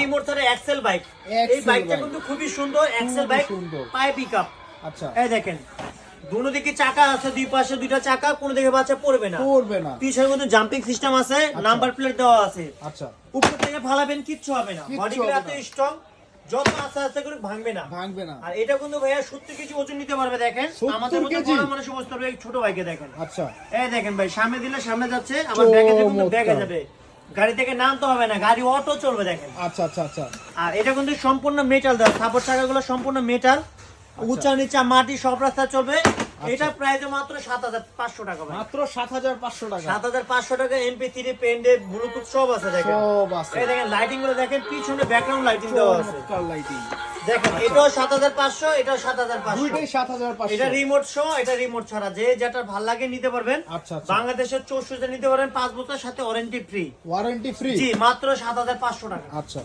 Remote ছাড়া Excel bike. এই বাইকটা কিন্তু খুবই সুন্দর, এক্সেল বাইক, পায়ে পিকআপ। আচ্ছা, এই দেখেন দুনো দিকে চাকা আছে, দুই পাশে দুইটা চাকা, কোনো দিকে বাচ্চা পড়বে না। পিছনে কিন্তু জাম্পিং সিস্টেম আছে, নাম্বার প্লেট দেওয়া আছে। আচ্ছা, উপর থেকে ফালাবেন কিচ্ছু হবে না, বডিগুলো এত স্ট্রং, যত আস্তে আস্তে করে ভাঙবে না। আর এটা কিন্তু ভাইয়া 70 কেজি ওজন নিতে পারবে। দেখেন আমাদের মতো বড় মানুষ বসতে পারবে, এই ছোট বাইকে দেখেন। আচ্ছা, এই দেখেন ভাই, সামনে দিলে সামনে যাচ্ছে, আবার ব্যাগে দিলে কিন্তু ব্যাগে যাবে, গাড়ি থেকে নামতে হবে না, গাড়ি অটো চলবে। দেখেন। আচ্ছা আচ্ছা আচ্ছা। আর এটা কিন্তু সম্পূর্ণ মেটাল দেওয়া, সাপোর্ট চাকাগুলো সম্পূর্ণ মেটাল, উঁচা নিচা মাটি সব রাস্তা চলবে। এটা প্রাইস মাত্র 7500 টাকা ভাই। মাত্র 7500 টাকা। 7500 টাকা। MP3 পেন ড্রাইভ ব্লুটুথ সব আছে। দেখেন সব আছে। এই দেখেন লাইটিং গুলো দেখেন, পিছনে ব্যাকগ্রাউন্ড লাইটিং দেওয়া আছে। লাইটিং দেখেন এটাও 7500, এটাও 7500। দুইটাই 7500। এটা রিমোট সহ, এটা রিমোট ছাড়া, যে যেটা ভালো লাগে নিতে পারবেন। আচ্ছা আচ্ছা। বাংলাদেশের 64 নিতে পারেন, 5 বছর সাথে ওয়ারেন্টি ফ্রি। Warranty free. জি, মাত্র 7500 টাকা। আচ্ছা।